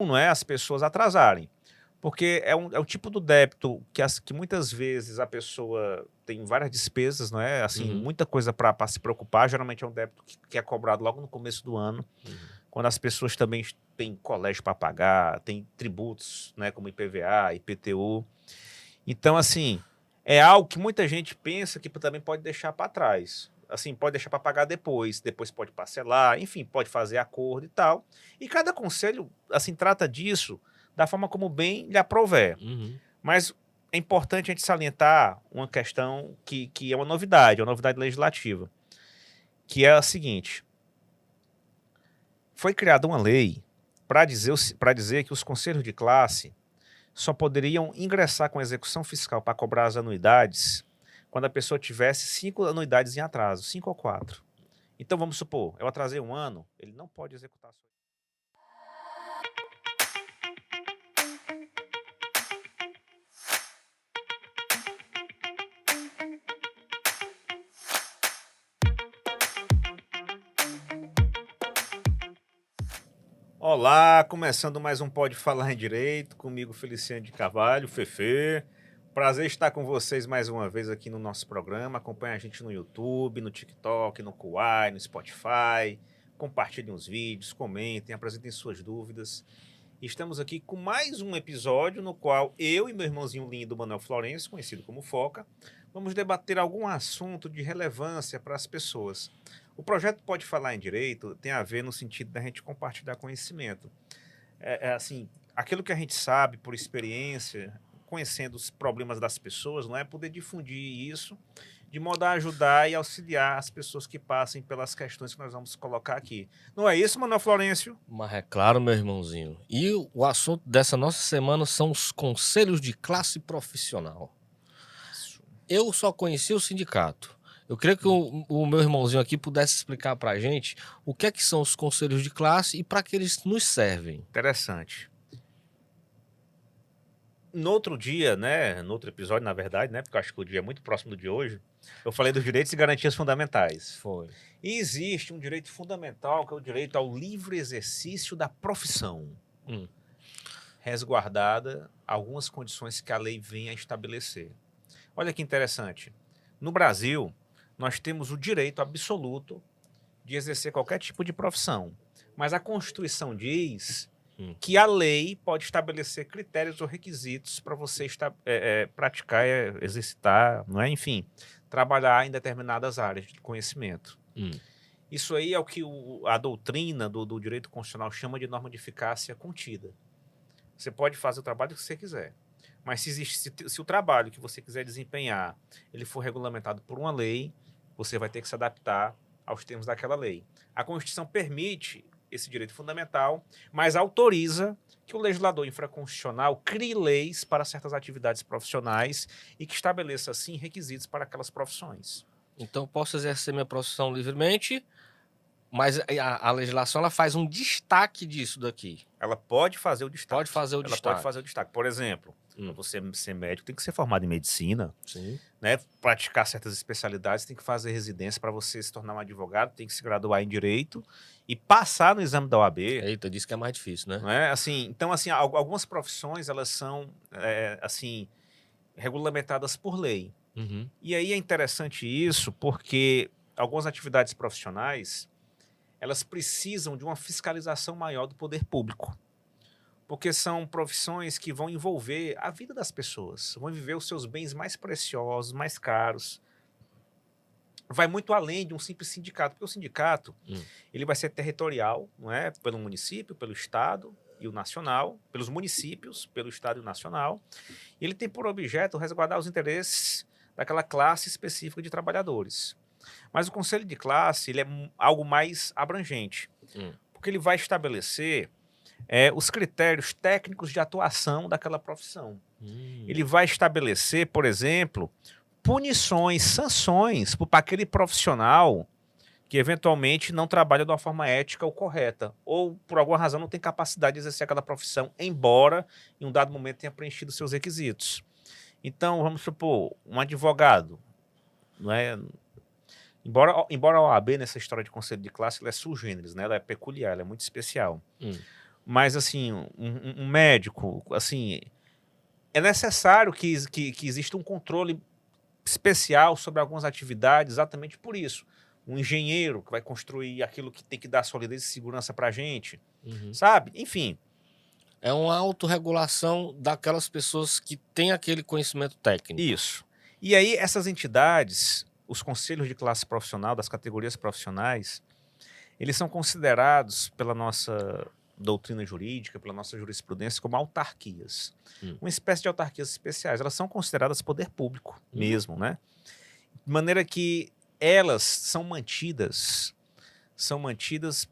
não é as pessoas atrasarem. Porque é um tipo do débito que muitas vezes a pessoa tem várias despesas, não é? Assim, muita coisa para se preocupar. Geralmente é um débito que é cobrado logo no começo do ano, quando as pessoas também têm colégio para pagar, têm tributos, né, como IPVA, IPTU. Então, assim, é algo que muita gente pensa que também pode deixar para trás. Assim, pode deixar para pagar depois pode parcelar, enfim, pode fazer acordo e tal. E cada conselho, assim, trata disso da forma como bem lhe aprouver. Mas é importante a gente salientar uma questão que é uma novidade legislativa, que é a seguinte: foi criada uma lei para dizer que os conselhos de classe só poderiam ingressar com execução fiscal para cobrar as anuidades quando a pessoa tivesse 5 anuidades em atraso, 5 ou 4. Então, vamos supor, eu atrasei um ano, ele não pode executar. Olá, começando mais um Pode Falar em Direito, comigo Feliciano de Carvalho, Fefe. Prazer estar com vocês mais uma vez aqui no nosso programa. Acompanhe a gente no YouTube, no TikTok, no Kuai, no Spotify. Compartilhem os vídeos, comentem, apresentem suas dúvidas. Estamos aqui com mais um episódio no qual eu e meu irmãozinho lindo, Manuel Florencio, conhecido como Foca, vamos debater algum assunto de relevância para as pessoas. O projeto Pode Falar em Direito tem a ver no sentido da gente compartilhar conhecimento. Assim, aquilo que a gente sabe por experiência, conhecendo os problemas das pessoas, não é poder difundir isso de modo a ajudar e auxiliar as pessoas que passem pelas questões que nós vamos colocar aqui. Não é isso, Manuel Florencio? Mas é claro, meu irmãozinho. E o assunto dessa nossa semana são os conselhos de classe profissional. Eu só conheci o sindicato. Eu queria que o meu irmãozinho aqui pudesse explicar para a gente o que é que são os conselhos de classe e para que eles nos servem. Interessante. No outro dia, né, no outro episódio, na verdade, né, porque eu acho que o dia é muito próximo do de hoje, eu falei dos direitos e garantias fundamentais. Foi. E existe um direito fundamental, que é o direito ao livre exercício da profissão, resguardada algumas condições que a lei vem a estabelecer. Olha que interessante. No Brasil, nós temos o direito absoluto de exercer qualquer tipo de profissão, mas a Constituição diz que a lei pode estabelecer critérios ou requisitos para você praticar, exercitar, não é? Enfim, trabalhar em determinadas áreas de conhecimento. Isso aí é o que a doutrina do direito constitucional chama de norma de eficácia contida. Você pode fazer o trabalho que você quiser, mas se o trabalho que você quiser desempenhar ele for regulamentado por uma lei, você vai ter que se adaptar aos termos daquela lei. A Constituição permite esse direito fundamental, mas autoriza que o legislador infraconstitucional crie leis para certas atividades profissionais e que estabeleça, assim, requisitos para aquelas profissões. Então, eu posso exercer minha profissão livremente, mas a legislação ela faz um destaque disso daqui. Ela pode fazer o destaque. Pode fazer o Ela destaque. pode fazer o destaque. Por exemplo, para você ser médico, tem que ser formado em medicina. Sim. Né? Praticar certas especialidades, tem que fazer residência. Para você se tornar um advogado, tem que se graduar em Direito e passar no exame da OAB. Eita, disse que é mais difícil, né? Não é? Assim, então, assim, algumas profissões, elas são, assim, regulamentadas por lei. E aí é interessante isso, porque algumas atividades profissionais, elas precisam de uma fiscalização maior do poder público. Porque são profissões que vão envolver a vida das pessoas, vão viver os seus bens mais preciosos, mais caros. Vai muito além de um simples sindicato, porque o sindicato ele vai ser territorial, não é? Pelo município, pelo estado e o nacional, pelos municípios, pelo estado e o nacional. E ele tem por objeto resguardar os interesses daquela classe específica de trabalhadores. Mas o conselho de classe ele é algo mais abrangente, porque ele vai estabelecer os critérios técnicos de atuação daquela profissão. Ele vai estabelecer, por exemplo, punições, sanções para aquele profissional que eventualmente não trabalha de uma forma ética ou correta, ou por alguma razão não tem capacidade de exercer aquela profissão, embora em um dado momento tenha preenchido seus requisitos. Então, vamos supor, um advogado, não é? Embora a OAB, nessa história de conselho de classe, ela é sui generis, né? Ela é peculiar, ela é muito especial. Mas, assim, um médico, assim, é necessário que exista um controle especial sobre algumas atividades, exatamente por isso. Um engenheiro que vai construir aquilo que tem que dar solidez e segurança para a gente, sabe? Enfim. É uma autorregulação daquelas pessoas que têm aquele conhecimento técnico. Isso. E aí, essas entidades, os conselhos de classe profissional, das categorias profissionais, eles são considerados pela nossa doutrina jurídica, pela nossa jurisprudência, como autarquias. Uma espécie de autarquias especiais. Elas são consideradas poder público mesmo, né? De maneira que elas são mantidas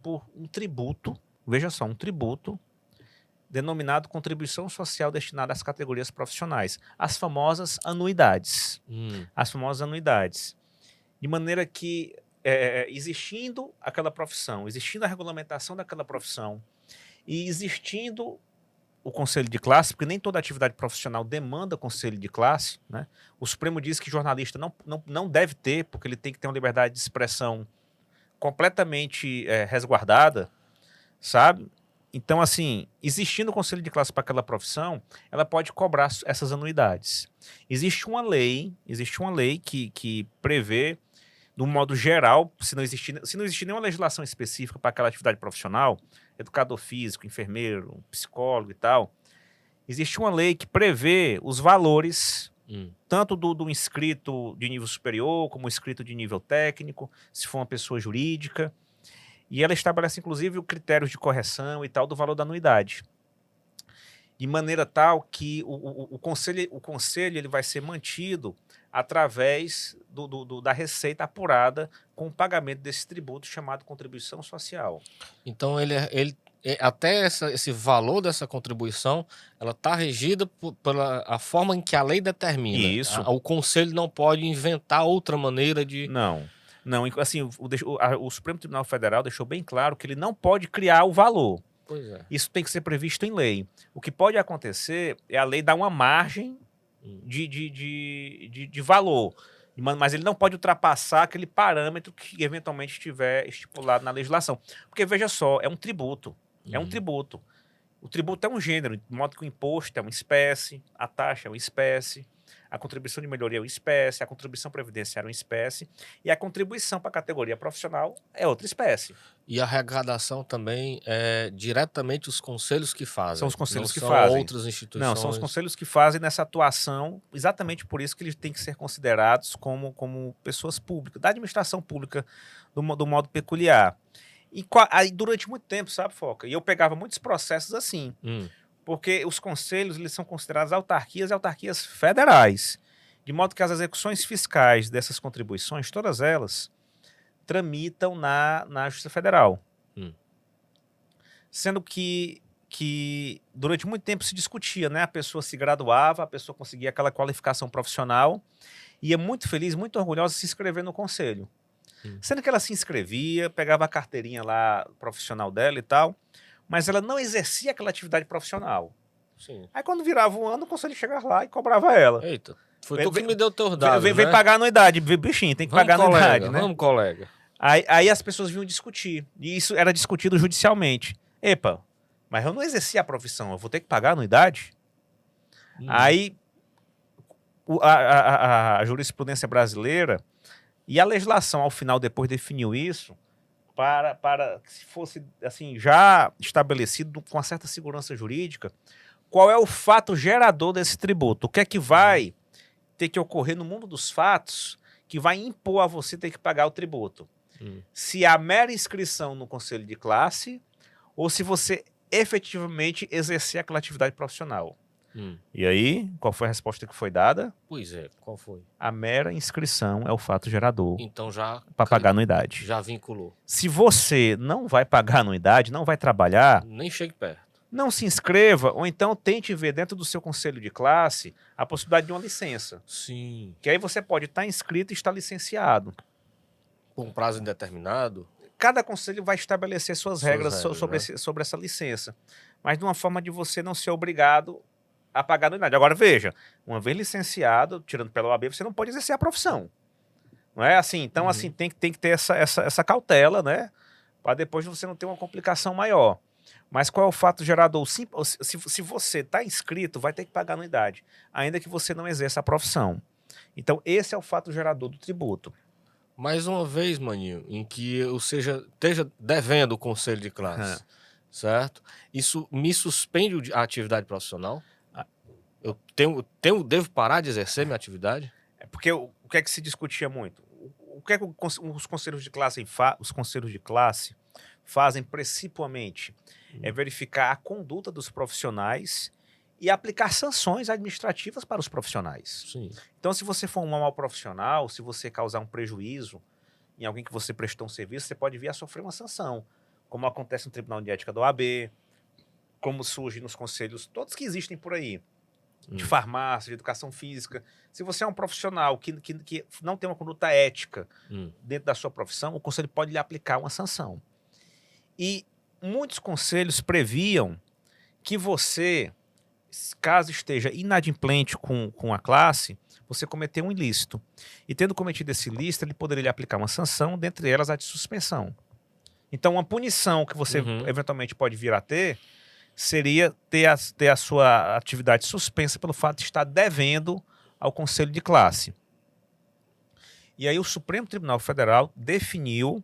por um tributo, veja só, um tributo denominado contribuição social destinada às categorias profissionais, as famosas anuidades. As famosas anuidades. De maneira que, existindo aquela profissão, existindo a regulamentação daquela profissão e existindo o conselho de classe, porque nem toda atividade profissional demanda conselho de classe, né? O Supremo diz que jornalista não deve ter, porque ele tem que ter uma liberdade de expressão completamente resguardada, sabe? Então, assim, existindo o conselho de classe para aquela profissão, ela pode cobrar essas anuidades. Existe uma lei que prevê, de um modo geral, se não existir nenhuma legislação específica para aquela atividade profissional, educador físico, enfermeiro, psicólogo e tal, existe uma lei que prevê os valores, tanto do inscrito de nível superior, como o inscrito de nível técnico, se for uma pessoa jurídica, e ela estabelece, inclusive, o critério de correção e tal do valor da anuidade. De maneira tal que o conselho ele vai ser mantido através da receita apurada com o pagamento desse tributo chamado contribuição social. Então, até esse valor dessa contribuição, ela está regida pela a forma em que a lei determina. Isso. O conselho não pode inventar outra maneira de... Não, assim, o Supremo Tribunal Federal deixou bem claro que ele não pode criar o valor. Pois é. Isso tem que ser previsto em lei. O que pode acontecer é a lei dar uma margem de valor, mas ele não pode ultrapassar aquele parâmetro que eventualmente estiver estipulado na legislação. Porque, veja só, é um tributo. É um tributo. O tributo é um gênero, de modo que o imposto é uma espécie, a taxa é uma espécie, a contribuição de melhoria é uma espécie, a contribuição previdenciária é uma espécie, e a contribuição para a categoria profissional é outra espécie. E a arrecadação também é diretamente os conselhos que fazem. São os conselhos que fazem. fazem. Não outras instituições. Não, são os conselhos que fazem nessa atuação, exatamente por isso que eles têm que ser considerados como pessoas públicas, da administração pública do modo peculiar. E aí, durante muito tempo, sabe, Foca? E eu pegava muitos processos assim, porque os conselhos eles são considerados autarquias e autarquias federais, de modo que as execuções fiscais dessas contribuições, todas elas, tramitam na Justiça Federal. Sendo que durante muito tempo se discutia, né? A pessoa se graduava, a pessoa conseguia aquela qualificação profissional, ia muito feliz, muito orgulhosa de se inscrever no conselho. Sendo que ela se inscrevia, pegava a carteirinha lá profissional dela e tal, mas ela não exercia aquela atividade profissional. Sim. Aí quando virava um ano, o conselho chegava lá e cobrava ela. Eita, foi tu que me deu teus dados, vem pagar a anuidade, bichinho, tem que pagar a anuidade, né? Vamos, colega. Aí as pessoas vinham discutir, e isso era discutido judicialmente. Epa, mas eu não exerci a profissão, eu vou ter que pagar a anuidade? Aí a jurisprudência brasileira e a legislação, ao final, depois definiu isso para que fosse assim, já estabelecido com uma certa segurança jurídica qual é o fato gerador desse tributo. O que é que vai ter que ocorrer no mundo dos fatos que vai impor a você ter que pagar o tributo. Se a mera inscrição no conselho de classe ou se você efetivamente exercer aquela atividade profissional. E aí, qual foi a resposta que foi dada? Pois é, qual foi? A mera inscrição é o fato gerador. Então já... Para pagar anuidade. Já vinculou. Se você não vai pagar anuidade, não vai trabalhar... Nem chegue perto. Não se inscreva, ou então tente ver dentro do seu conselho de classe a possibilidade de uma licença. Sim. Que aí você pode estar inscrito e estar licenciado. Com prazo indeterminado? Cada conselho vai estabelecer suas regras sobre né? essa licença. Mas de uma forma de você não ser obrigado a pagar anuidade. Agora, veja, uma vez licenciado, tirando pela OAB, você não pode exercer a profissão. Não é assim? Então, assim, tem que ter essa cautela, né? Para depois você não ter uma complicação maior. Mas qual é o fato gerador? Se você está inscrito, vai ter que pagar anuidade, ainda que você não exerça a profissão. Então, esse é o fato gerador do tributo. Mais uma vez, maninho, em que eu esteja devendo o conselho de classe, certo? Isso me suspende a atividade profissional? Eu devo parar de exercer minha atividade? É porque o que é que se discutia muito? O que é que os conselhos de classe fazem principalmente? É verificar a conduta dos profissionais e aplicar sanções administrativas para os profissionais. Sim. Então, se você for um mau profissional, se você causar um prejuízo em alguém que você prestou um serviço, você pode vir a sofrer uma sanção, como acontece no Tribunal de Ética da OAB, como surge nos conselhos, todos que existem por aí, de farmácia, de educação física. Se você é um profissional que não tem uma conduta ética dentro da sua profissão, o conselho pode lhe aplicar uma sanção. E muitos conselhos previam que você, caso esteja inadimplente com a classe, você cometeu um ilícito. E tendo cometido esse ilícito, ele poderia lhe aplicar uma sanção, dentre elas a de suspensão. Então, uma punição que você eventualmente pode vir a ter seria ter a sua atividade suspensa pelo fato de estar devendo ao conselho de classe. E aí o Supremo Tribunal Federal definiu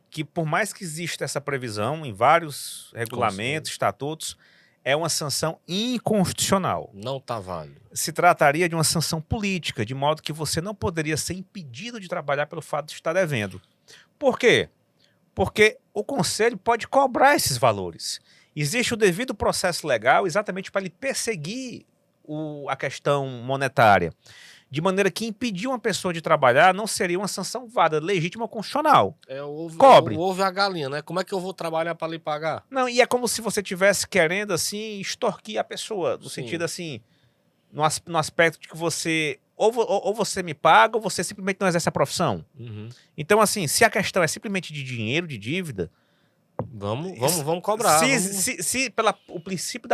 que, por mais que exista essa previsão em vários regulamentos, estatutos, é uma sanção inconstitucional. Não está válido. Se trataria de uma sanção política, de modo que você não poderia ser impedido de trabalhar pelo fato de estar devendo. Por quê? Porque o conselho pode cobrar esses valores. Existe o devido processo legal exatamente para ele perseguir a questão monetária. De maneira que impedir uma pessoa de trabalhar não seria uma sanção válida, legítima ou constitucional. Cobre. Houve a galinha, né? Como é que eu vou trabalhar para lhe pagar? Não, e é como se você estivesse querendo, assim, extorquir a pessoa. No sentido, assim, no aspecto de que você... Ou você me paga, ou você simplesmente não exerce a profissão. Então, assim, se a questão é simplesmente de dinheiro, de dívida... Vamos cobrar. Se pelo princípio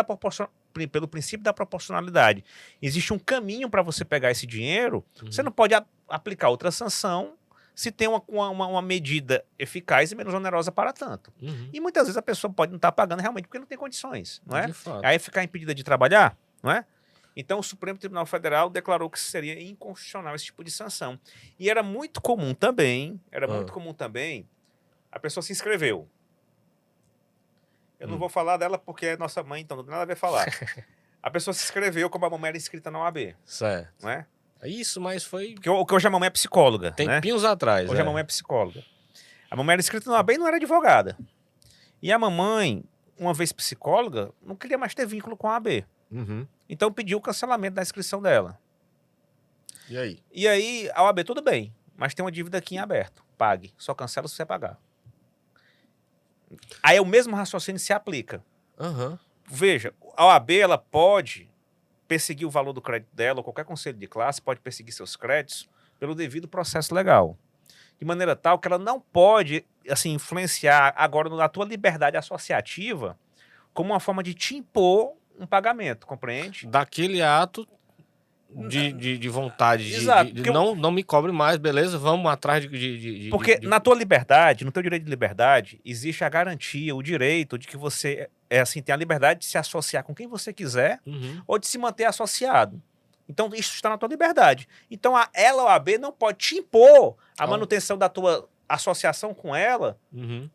da proporcionalidade existe um caminho para você pegar esse dinheiro, você não pode aplicar outra sanção se tem uma medida eficaz e menos onerosa para tanto. E muitas vezes a pessoa pode não estar pagando realmente porque não tem condições, não é? Aí ficar impedida de trabalhar, não é? Então o Supremo Tribunal Federal declarou que seria inconstitucional esse tipo de sanção. E era muito comum também, a pessoa se inscreveu. Eu não vou falar dela porque é nossa mãe, então não tem nada a ver falar. A pessoa se inscreveu como a mamãe era inscrita na OAB. Certo. Não é? Isso, mas foi... Porque hoje a mamãe é psicóloga. Tempinhos atrás. Hoje a mamãe é psicóloga. A mamãe era inscrita na OAB e não era advogada. E a mamãe, uma vez psicóloga, não queria mais ter vínculo com a OAB. Então pediu o cancelamento da inscrição dela. E aí? E aí a OAB, tudo bem, mas tem uma dívida aqui em aberto. Pague. Só cancela se você pagar. Aí o mesmo raciocínio se aplica. Veja, a OAB ela pode perseguir o valor do crédito dela, ou qualquer conselho de classe pode perseguir seus créditos pelo devido processo legal. De maneira tal que ela não pode assim, influenciar agora na tua liberdade associativa como uma forma de te impor um pagamento, compreende? Daquele ato de vontade, Exato, não me cobre mais, beleza? Vamos atrás Porque na tua liberdade, no teu direito de liberdade, existe a garantia, o direito de que você assim, tem a liberdade de se associar com quem você quiser ou de se manter associado. Então isso está na tua liberdade. Então a OAB não pode te impor a manutenção da tua associação com ela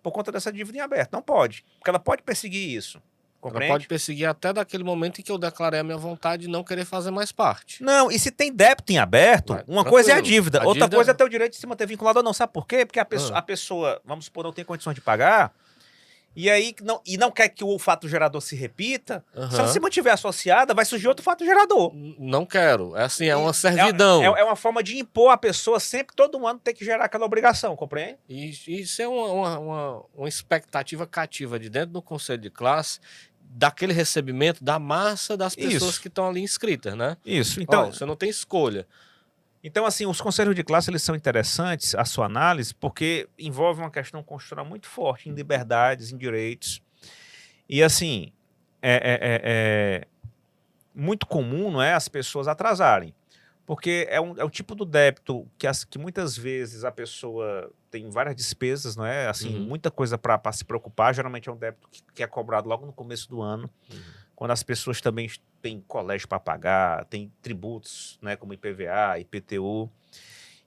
por conta dessa dívida em aberto. Não pode, porque ela pode perseguir isso. Compreende? Ela pode perseguir até daquele momento em que eu declarei a minha vontade de não querer fazer mais parte. Não, e se tem débito em aberto, uma coisa é a dívida, outra coisa é ter o direito de se manter vinculado ou não. Sabe por quê? Porque a pessoa, vamos supor, não tem condições de pagar, e aí não quer que o fato gerador se repita. Se ela se mantiver associada, vai surgir outro fato gerador. Não quero. É assim, é uma servidão. É uma forma de impor a pessoa sempre, todo ano, ter que gerar aquela obrigação, compreende? Isso é uma expectativa cativa de dentro do conselho de classe, daquele recebimento da massa das pessoas que estão ali inscritas, né? Isso. Então, você não tem escolha. Então, assim, os conselhos de classe, eles são interessantes, a sua análise, porque envolve uma questão constitucional muito forte em liberdades, em direitos. E, assim, é muito comum, não é, as pessoas atrasarem. Porque é um tipo do débito que muitas vezes a pessoa tem várias despesas, não é? Assim, muita coisa para se preocupar. Geralmente é um débito que é cobrado logo no começo do ano, quando as pessoas também têm colégio para pagar, têm tributos, né, como IPVA, IPTU.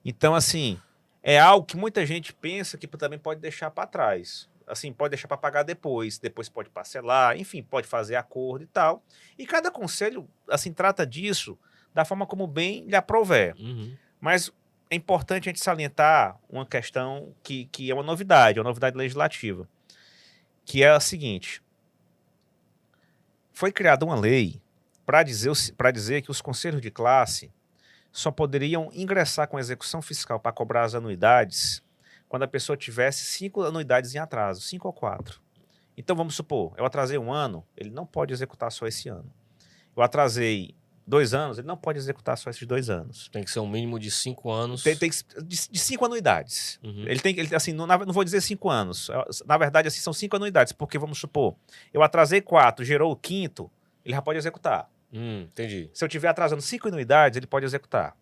Então, assim, é algo que muita gente pensa que também pode deixar para trás. Assim, pode deixar para pagar depois pode parcelar, enfim, pode fazer acordo e tal. E cada conselho, assim, trata disso da forma como bem lhe aprouver. Mas é importante a gente salientar uma questão que é uma novidade legislativa, que é a seguinte: foi criada uma lei para dizer que os conselhos de classe só poderiam ingressar com execução fiscal para cobrar as anuidades quando a pessoa tivesse 5 anuidades em atraso, 5 ou 4. Então, vamos supor, eu atrasei um ano, ele não pode executar só esse ano. Eu atrasei 2 anos, ele não pode executar só esses 2 anos. Tem que ser um mínimo de 5 anos. De 5 anuidades. Assim, não vou dizer 5 anos. Na verdade, assim, são 5 anuidades, porque, vamos supor, eu atrasei 4, gerou o quinto, ele já pode executar. Entendi. Se eu tiver atrasando 5 anuidades, ele pode executar.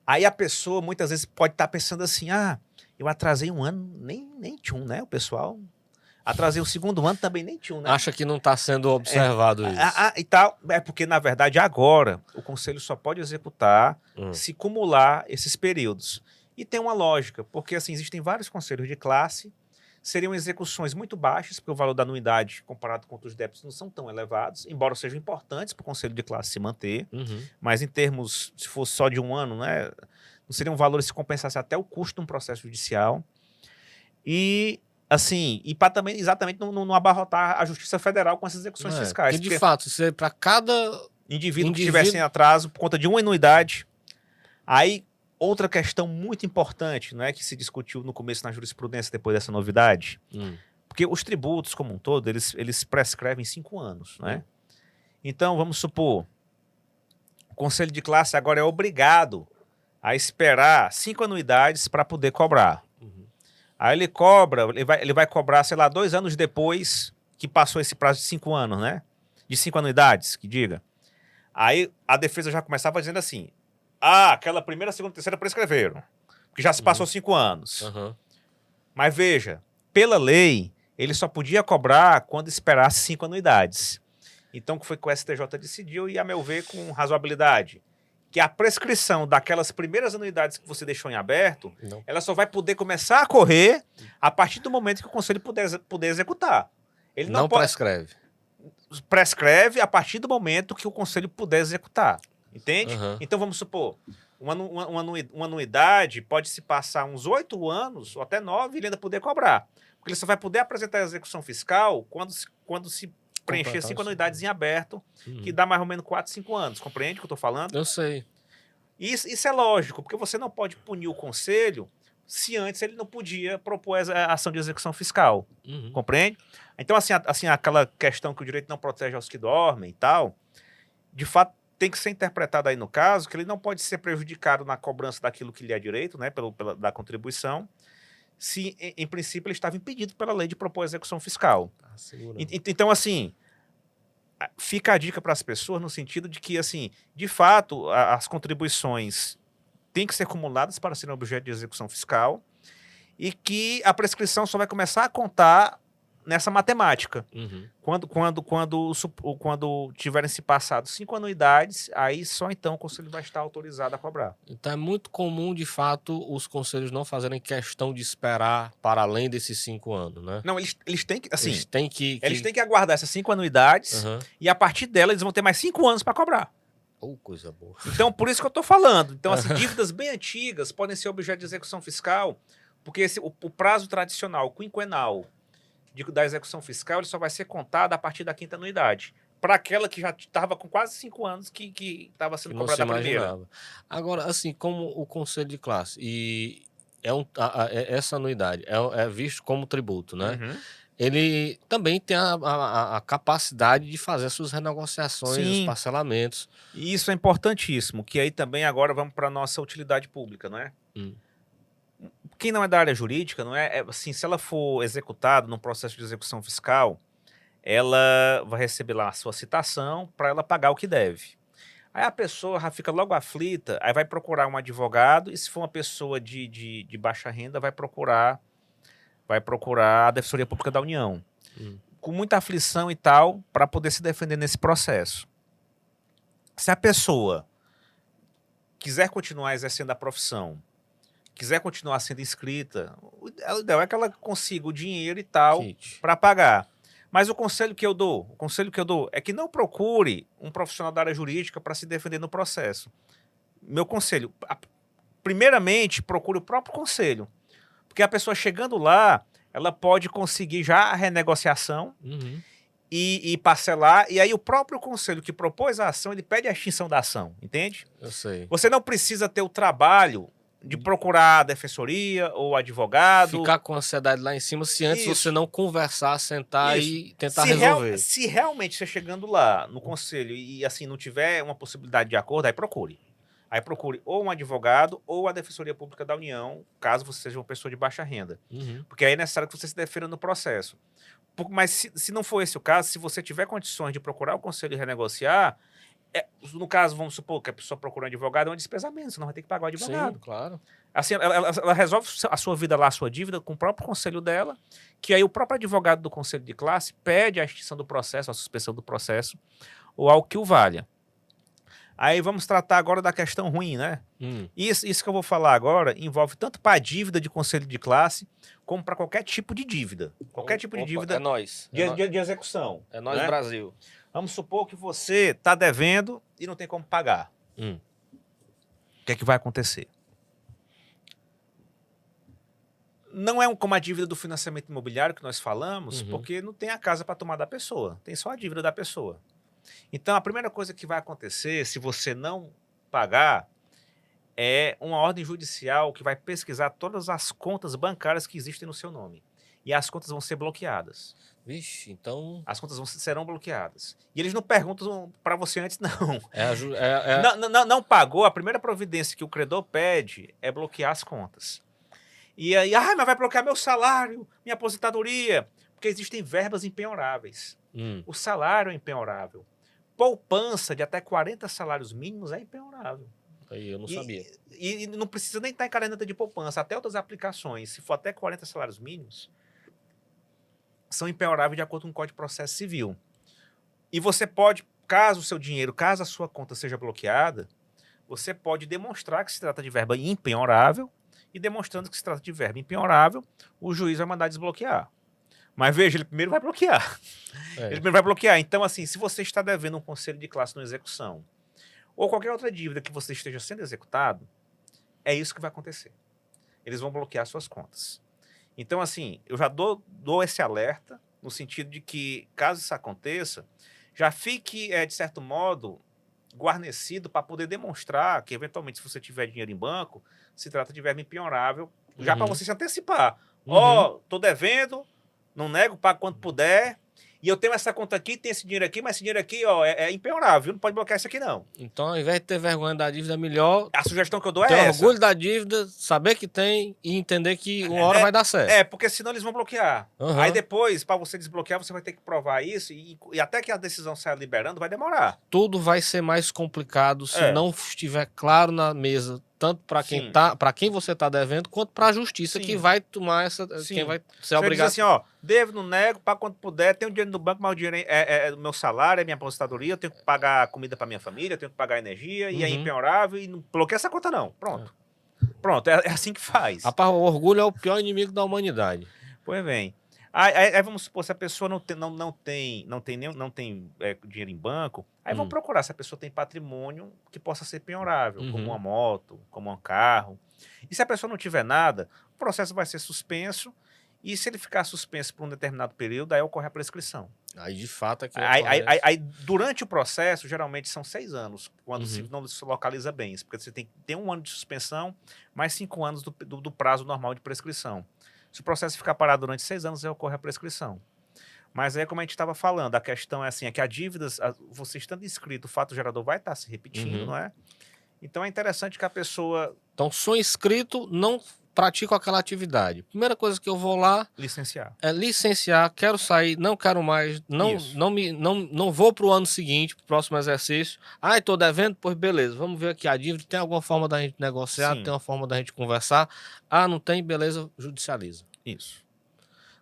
Aí a pessoa, muitas vezes, pode estar pensando assim, eu atrasei um ano, nem tchum, né, o pessoal... Atrasei o segundo ano, também nem tinha, né? Acha que não está sendo observado isso. E tal, porque, na verdade, agora, o Conselho só pode executar se cumular esses períodos. E tem uma lógica, porque, assim, existem vários conselhos de classe, seriam execuções muito baixas, porque o valor da anuidade, comparado com outros débitos, não são tão elevados, embora sejam importantes para o Conselho de classe se manter, mas em termos, se fosse só de um ano, né, não seriam valores que compensassem até o custo de um processo judicial. E... assim, e para também exatamente não abarrotar a Justiça Federal com essas execuções fiscais. Porque, de fato, isso é para cada indivíduo que estivesse em atraso por conta de uma anuidade. Aí, outra questão muito importante, né, que se discutiu no começo na jurisprudência depois dessa novidade, porque os tributos, como um todo, eles prescrevem 5 anos, né? Então, vamos supor, o Conselho de Classe agora é obrigado a esperar 5 anuidades para poder cobrar. Aí ele vai cobrar, sei lá, 2 anos depois que passou esse prazo de 5 anos, né? De 5 anuidades, que diga. Aí a defesa já começava dizendo assim, aquela primeira, segunda, terceira prescreveram, porque já se passou 5 anos. Mas veja, pela lei, ele só podia cobrar quando esperasse 5 anuidades. Então, que foi que o STJ decidiu, e a meu ver, com razoabilidade, que a prescrição daquelas primeiras anuidades que você deixou em aberto, ela só vai poder começar a correr a partir do momento que o Conselho puder executar. Ele não prescreve. Prescreve a partir do momento que o Conselho puder executar. Entende? Então, vamos supor, uma anuidade pode se passar uns 8 anos, ou até 9, e ele ainda poder cobrar. Porque ele só vai poder apresentar a execução fiscal quando se preencher 5 anuidades em aberto, que dá mais ou menos 4, 5 anos. Compreende o que eu estou falando? Eu sei. Isso é lógico, porque você não pode punir o Conselho se antes ele não podia propor a ação de execução fiscal. Compreende? Então, assim, aquela questão que o direito não protege aos que dormem e tal, de fato, tem que ser interpretado aí no caso que ele não pode ser prejudicado na cobrança daquilo que lhe é direito, né, da contribuição, se, em princípio, ele estava impedido pela lei de propor execução fiscal. Então, assim, fica a dica para as pessoas no sentido de que, assim, de fato, as contribuições têm que ser acumuladas para serem objeto de execução fiscal e que a prescrição só vai começar a contar nessa matemática. Quando tiverem se passado 5 anuidades, aí só então o Conselho vai estar autorizado a cobrar. Então é muito comum, de fato, os conselhos não fazerem questão de esperar para além desses 5 anos, né? Não, eles têm que, assim, eles têm que aguardar essas 5 anuidades e a partir delas eles vão ter mais 5 anos para cobrar. Coisa boa. Então, por isso que eu estou falando. Então, assim, dívidas bem antigas podem ser objeto de execução fiscal, porque o prazo tradicional, quinquenal, da execução fiscal, ele só vai ser contado a partir da 5ª anuidade. Para aquela que já estava com quase 5 anos que estava sendo cobrada a primeira. Agora, assim, como o Conselho de Classe, e essa anuidade é visto como tributo, né? Ele também tem a capacidade de fazer suas renegociações, os parcelamentos. E isso é importantíssimo, que aí também agora vamos para a nossa utilidade pública, não é? Quem não é da área jurídica, não é? Assim, se ela for executada num processo de execução fiscal, ela vai receber lá a sua citação para ela pagar o que deve. Aí a pessoa já fica logo aflita, aí vai procurar um advogado, e se for uma pessoa de baixa renda, vai procurar a Defensoria Pública da União. Com muita aflição e tal, para poder se defender nesse processo. Se a pessoa quiser continuar exercendo a profissão, quiser continuar sendo inscrita, o ideal é que ela consiga o dinheiro e tal para pagar. Mas o conselho que eu dou é que não procure um profissional da área jurídica para se defender no processo. Meu conselho, primeiramente, procure o próprio conselho. Porque a pessoa chegando lá, ela pode conseguir já a renegociação e parcelar, e aí o próprio conselho que propôs a ação, ele pede a extinção da ação, entende? Eu sei. Você não precisa ter o trabalho de procurar a defensoria ou advogado. Ficar com a ansiedade lá em cima se antes você não conversar, sentar e tentar resolver. Se realmente você chegando lá no conselho e assim não tiver uma possibilidade de acordo, aí procure. Aí procure ou um advogado ou a Defensoria Pública da União, caso você seja uma pessoa de baixa renda. Porque aí é necessário que você se defenda no processo. Mas se não for esse o caso, se você tiver condições de procurar o conselho e renegociar, no caso, vamos supor que a pessoa procura um advogado, é um despesa menos, você não vai ter que pagar o advogado. Sim, claro. Assim, ela resolve a sua vida lá, a sua dívida, com o próprio conselho dela, que aí o próprio advogado do conselho de classe pede a extinção do processo, a suspensão do processo, ou algo que o valha. Aí vamos tratar agora da questão ruim, né? Isso que eu vou falar agora envolve tanto para a dívida de conselho de classe, como para qualquer tipo de dívida. Qualquer tipo de dívida de execução. É nós, né? Brasil. Vamos supor que você está devendo e não tem como pagar. O que é que vai acontecer? Não é como a dívida do financiamento imobiliário que nós falamos, porque não tem a casa para tomar da pessoa, tem só a dívida da pessoa. Então, a primeira coisa que vai acontecer, se você não pagar, é uma ordem judicial que vai pesquisar todas as contas bancárias que existem no seu nome. E as contas vão ser bloqueadas. Vixe, então... As contas serão bloqueadas. E eles não perguntam para você antes, não. Não pagou, a primeira providência que o credor pede é bloquear as contas. E aí, mas vai bloquear meu salário, minha aposentadoria, porque existem verbas impenhoráveis. O salário é impenhorável. Poupança de até 40 salários mínimos é impenhorável. Aí eu não sabia. E não precisa nem estar em caderneta de poupança. Até outras aplicações, se for até 40 salários mínimos, são impenhoráveis de acordo com o Código de Processo Civil. E você pode, caso a sua conta seja bloqueada, você pode demonstrar que se trata de verba impenhorável, e demonstrando que se trata de verba impenhorável, o juiz vai mandar desbloquear. Mas veja, ele primeiro vai bloquear. Ele primeiro vai bloquear. Então, assim, se você está devendo um conselho de classe na execução, ou qualquer outra dívida que você esteja sendo executado, é isso que vai acontecer. Eles vão bloquear suas contas. Então, assim, eu já dou esse alerta, no sentido de que, caso isso aconteça, já fique, de certo modo, guarnecido para poder demonstrar que, eventualmente, se você tiver dinheiro em banco, se trata de verba impenhorável, já para você se antecipar. Tô devendo, não nego, pago quanto puder, e eu tenho essa conta aqui, tem esse dinheiro aqui, mas esse dinheiro aqui, é impenhorável, não pode bloquear isso aqui, não. Então, ao invés de ter vergonha da dívida, melhor... A sugestão que eu dou é ter essa. orgulho da dívida, saber que tem e entender que uma hora vai dar certo. Porque senão eles vão bloquear. Aí depois, para você desbloquear, você vai ter que provar isso, e até que a decisão saia liberando, vai demorar. Tudo vai ser mais complicado se não estiver claro na mesa, tanto para quem você está devendo, quanto para a justiça que vai tomar essa... Quem vai ser obrigado... Você diz assim, devo, não nego, pago quanto puder, tenho dinheiro no banco, mas o dinheiro é do meu salário, é minha aposentadoria, eu tenho que pagar comida para minha família, eu tenho que pagar energia, e é impenhorável, e não bloqueia essa conta não. Pronto. Pronto, é assim que faz. Rapaz, o orgulho é o pior inimigo da humanidade. Pois bem. Aí vamos supor, se a pessoa não tem dinheiro em banco, aí vamos procurar se a pessoa tem patrimônio que possa ser penhorável, como uma moto, como um carro. E se a pessoa não tiver nada, o processo vai ser suspenso, e se ele ficar suspenso por um determinado período, aí ocorre a prescrição. Aí, de fato, aqui aí, durante o processo, geralmente são 6 anos, quando não se localiza bens, porque você tem que ter 1 ano de suspensão, mais 5 anos do prazo normal de prescrição. Se o processo ficar parado durante 6 anos, aí ocorre a prescrição. Mas aí, como a gente estava falando, a questão é assim, que a dívida, você estando inscrito, o fato gerador vai estar se repetindo, não é? Então é interessante que a pessoa... Então, sou inscrito, não pratico aquela atividade. Primeira coisa que eu vou lá licenciar. É licenciar, quero sair, não quero mais, não vou para o ano seguinte, pro próximo exercício. Ah, estou devendo? Pois beleza, vamos ver aqui a dívida, tem alguma forma da gente negociar, tem uma forma da gente conversar. Ah, não tem, beleza, judicializa. Isso.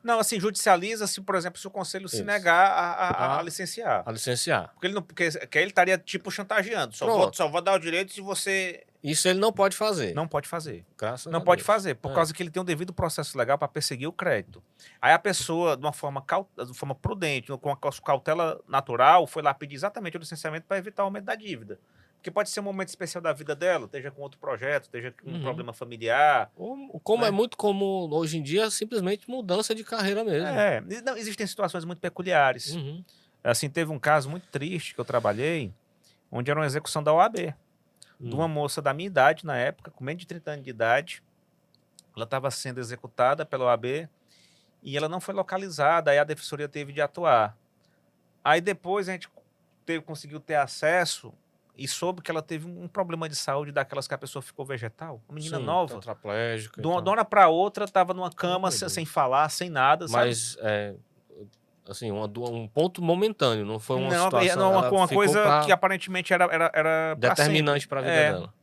Não, assim, judicializa se, por exemplo, se o conselho se negar a licenciar. A licenciar. Porque ele estaria, tipo, chantageando. Só vou dar o direito se você... Isso ele não pode fazer. Não pode fazer. Graças a Deus. Não pode fazer, por causa que ele tem um devido processo legal para perseguir o crédito. Aí a pessoa, de uma forma prudente, com a cautela natural, foi lá pedir exatamente o licenciamento para evitar o aumento da dívida. Porque pode ser um momento especial da vida dela, esteja com outro projeto, esteja com um problema familiar. Como é muito comum hoje em dia, simplesmente mudança de carreira mesmo. Não, existem situações muito peculiares. Assim, teve um caso muito triste que eu trabalhei, onde era uma execução da OAB. De uma moça da minha idade na época, com menos de 30 anos de idade. Ela estava sendo executada pela OAB e ela não foi localizada, aí a defensoria teve de atuar. Aí depois a gente conseguiu ter acesso e soube que ela teve um problema de saúde daquelas que a pessoa ficou vegetal. Uma menina nova. Tetraplégica. De uma hora para outra, estava numa cama sem falar, sem nada. Mas, assim, um ponto momentâneo, não foi uma situação... Não, uma coisa que aparentemente era determinante para a vida dela.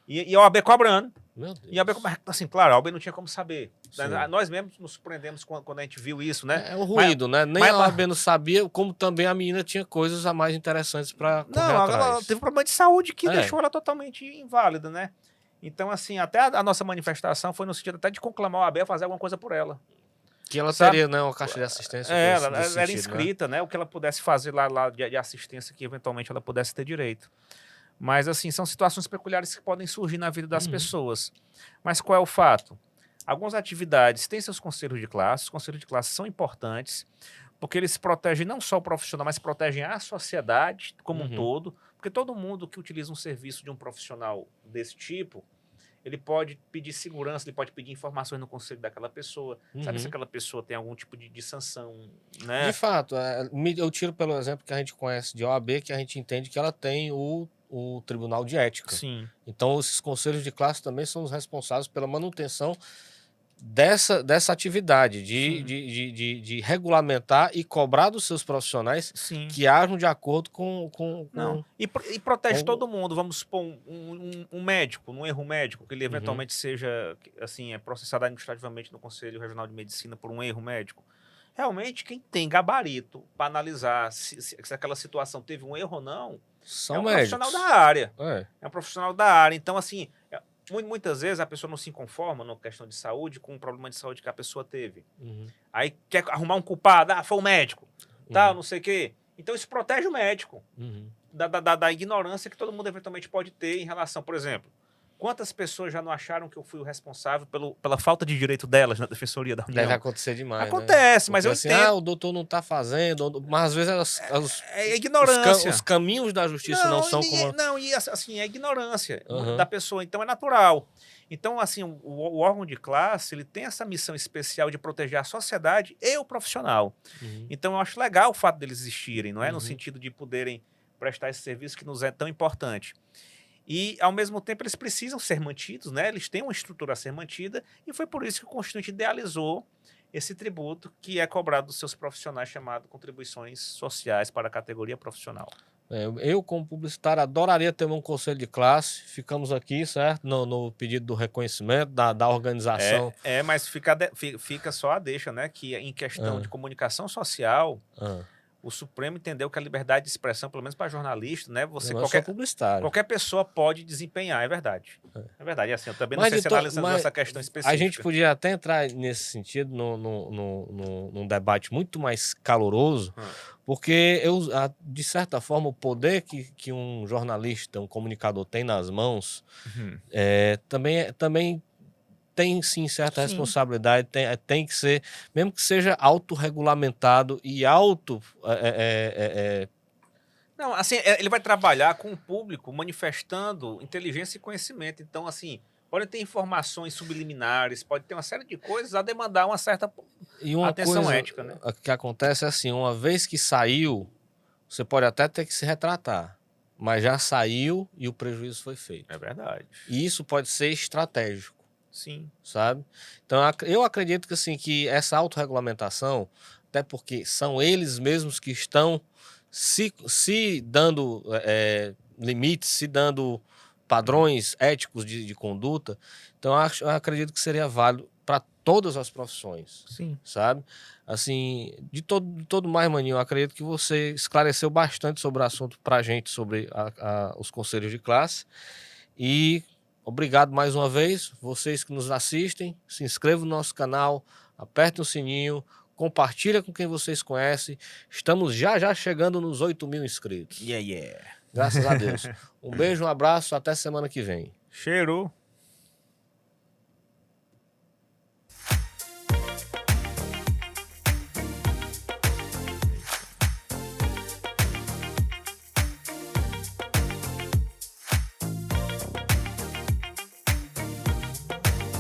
E a OAB cobrando. Meu Deus. E a OAB, assim, claro, a OAB não tinha como saber. Sim. Nós mesmos nos surpreendemos quando a gente viu isso, né? É um ruído, né? Nem a OAB não sabia, como também a menina tinha coisas a mais interessantes para correr atrás. Ela teve um problema de saúde que deixou ela totalmente inválida, né? Então, assim, até a nossa manifestação foi no sentido até de conclamar a OAB a fazer alguma coisa por ela. Que ela teria, né, uma caixa de assistência. Ela era inscrita, né? O que ela pudesse fazer lá de assistência que eventualmente ela pudesse ter direito. Mas, assim, são situações peculiares que podem surgir na vida das pessoas. Mas qual é o fato? Algumas atividades têm seus conselhos de classe. Os conselhos de classe são importantes, porque eles protegem não só o profissional, mas protegem a sociedade como um todo. Porque todo mundo que utiliza um serviço de um profissional desse tipo, ele pode pedir segurança, ele pode pedir informações no conselho daquela pessoa. Sabe se aquela pessoa tem algum tipo de sanção, né? De fato, eu tiro pelo exemplo que a gente conhece de OAB, que a gente entende que ela tem o Tribunal de Ética. Sim. Então, esses conselhos de classe também são os responsáveis pela manutenção dessa atividade, de regulamentar e cobrar dos seus profissionais que ajam de acordo com... E protege todo mundo. Vamos supor um médico, um erro médico, que ele eventualmente seja assim, processado administrativamente no Conselho Regional de Medicina por um erro médico. Realmente, quem tem gabarito para analisar se aquela situação teve um erro ou não, são médicos. Profissional da área. É um profissional da área. Então, assim, muitas vezes a pessoa não se conforma na questão de saúde com o problema de saúde que a pessoa teve. Aí quer arrumar um culpado, foi o médico, tal, não sei o quê. Então, isso protege o médico da ignorância que todo mundo eventualmente pode ter em relação, por exemplo, quantas pessoas já não acharam que eu fui o responsável pela falta de direito delas na defensoria da União? Deve acontecer demais, Acontece, né? mas eu assim, entendo. O doutor não está fazendo, mas às vezes é ignorância. Os caminhos da justiça não são como... Não, e assim, é ignorância da pessoa, então é natural. Então, assim, o órgão de classe, ele tem essa missão especial de proteger a sociedade e o profissional. Então, eu acho legal o fato deles existirem, não é? No sentido de poderem prestar esse serviço que nos é tão importante. E, ao mesmo tempo, eles precisam ser mantidos, né? Eles têm uma estrutura a ser mantida, e foi por isso que o Constituinte idealizou esse tributo que é cobrado dos seus profissionais, chamado contribuições sociais para a categoria profissional. Eu, como publicitário, adoraria ter um conselho de classe. Ficamos aqui, certo? No pedido do reconhecimento, da organização. Mas fica só a deixa, né? Que em questão de comunicação social... O Supremo entendeu que a liberdade de expressão, pelo menos para jornalista, né? Qualquer pessoa pode desempenhar, é verdade. É verdade, assim, eu também não sei se analisando essa questão específica. A gente podia até entrar nesse sentido num debate muito mais caloroso, porque de certa forma, o poder que um jornalista, um comunicador tem nas mãos, também tem sim certa responsabilidade, tem que ser, mesmo que seja autorregulamentado e Não, assim, ele vai trabalhar com o público manifestando inteligência e conhecimento. Então, assim, pode ter informações subliminares, pode ter uma série de coisas a demandar uma certa atenção ética, né? O que acontece é assim, uma vez que saiu, você pode até ter que se retratar, mas já saiu e o prejuízo foi feito. É verdade. E isso pode ser estratégico. Sim. Sabe? Então, eu acredito que, assim, que essa autorregulamentação, até porque são eles mesmos que estão se dando limites, se dando padrões éticos de conduta, então eu acredito que seria válido para todas as profissões. Sim. Sabe? Assim, de todo mais, maninho, eu acredito que você esclareceu bastante sobre o assunto pra gente, sobre os conselhos de classe. E obrigado mais uma vez, vocês que nos assistem, se inscrevam no nosso canal, apertem o sininho, compartilha com quem vocês conhecem. Estamos já chegando nos 8.000 inscritos. Yeah. Graças a Deus. Um beijo, um abraço, até semana que vem. Cheiro.